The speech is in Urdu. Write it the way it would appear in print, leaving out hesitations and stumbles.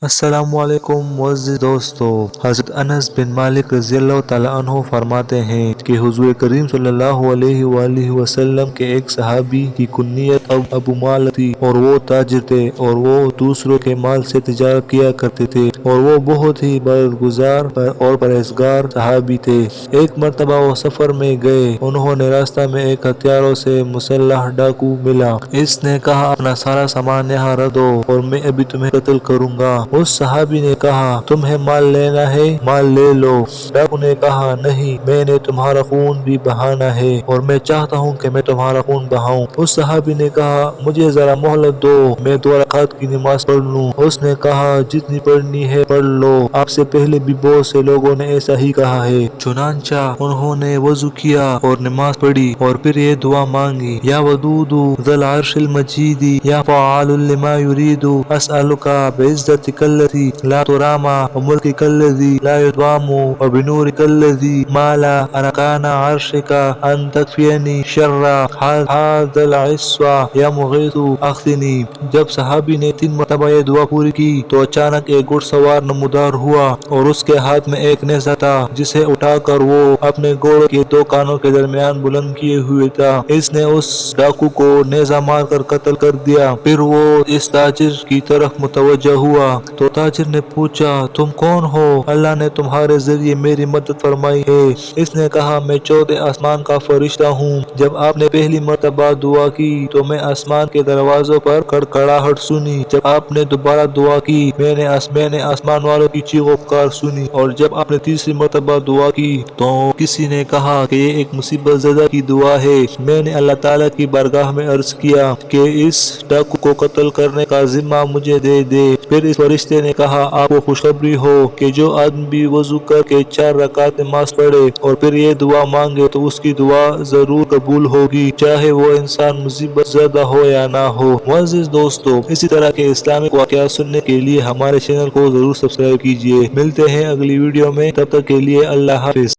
السلام علیکم معزز دوستو، حضرت انس بن مالک رضی اللہ تعالیٰ عنہ فرماتے ہیں کہ حضور کریم صلی اللہ علیہ وآلہ وسلم کے ایک صحابی کی کنیت ابو مال تھی، اور وہ تاجر تھے اور وہ دوسروں کے مال سے تجارت کیا کرتے تھے، اور وہ بہت ہی برگزار اور پرہیزگار صحابی تھے۔ ایک مرتبہ وہ سفر میں گئے، انہوں نے راستہ میں ایک ہتھیاروں سے مسلح ڈاکو ملا۔ اس نے کہا اپنا سارا سامان یہاں رکھ دو اور میں ابھی تمہیں قتل کروں گا۔ اس صحابی نے کہا تمہیں مال لینا ہے، مال لے لو۔ ڈاکو نے کہا نہیں، میں نے تمہارا خون بھی بہانا ہے اور میں چاہتا ہوں کہ میں تمہارا خون بہاؤں۔ اس صحابی نے کہا مجھے ذرا مہلت دو، میں 2 رکعت کی نماز پڑھ لوں۔ اس نے کہا جتنی پڑھنی ہے پڑھ لو، آپ سے پہلے بھی بہت سے لوگوں نے ایسا ہی کہا ہے۔ چنانچہ انہوں نے وضو کیا اور نماز پڑھی اور پھر یہ دعا مانگی، یا ودود ذی العرش المجید یا فعال لما یرید، اسألک بعزتک التي لا ترامى وملكك الذي لا يدام وبنورك الذي ما لا أركان عرشك أن تكفيني شر هذا العصا يا مغيث أغثني۔ جب صحابی نے 3 مرتبہ یہ دعا پوری کی تو اچانک ایک گھڑ سوار نمودار ہوا اور اس کے ہاتھ میں ایک نیزہ تھا جسے اٹھا کر وہ اپنے گھوڑے کے 2 کانوں کے درمیان بلند کیے ہوئے تھا۔ اس نے اس ڈاکو کو نیزہ مار کر قتل کر دیا۔ پھر وہ اس تاجر کی طرف متوجہ ہوا تو تاجر نے پوچھا تم کون ہو؟ اللہ نے تمہارے ذریعے میری مدد فرمائی ہے۔ اس نے کہا میں 14 آسمان کا فرشتہ ہوں۔ جب آپ نے پہلی مرتبہ دعا کی تو میں آسمان کے دروازوں پر کڑکڑاہٹ سنی۔ جب آپ نے دوبارہ دعا کی میں نے آسمان والوں کی چیخ و پکار سنی، اور جب آپ نے تیسری مرتبہ دعا کی تو کسی نے کہا کہ یہ ایک مصیبت زدہ کی دعا ہے۔ میں نے اللہ تعالیٰ کی بارگاہ میں عرض کیا کہ اس ڈاکو کو قتل کرنے کا ذمہ مجھے دے دے۔ پھر اس فرشتے نے کہا آپ کو خوشخبری ہو کہ جو آدمی بھی وضو کر کے 4 رکعت نماز پڑھے اور پھر یہ دعا مانگے تو اس کی دعا ضرور قبول ہوگی، چاہے وہ انسان مصیبت زدہ ہو یا نہ ہو۔ معزز دوستو، اسی طرح کے اسلامک واقعات سننے کے لیے ہمارے چینل کو ضرور سبسکرائب کیجیے۔ ملتے ہیں اگلی ویڈیو میں، تب تک کے لیے اللہ حافظ۔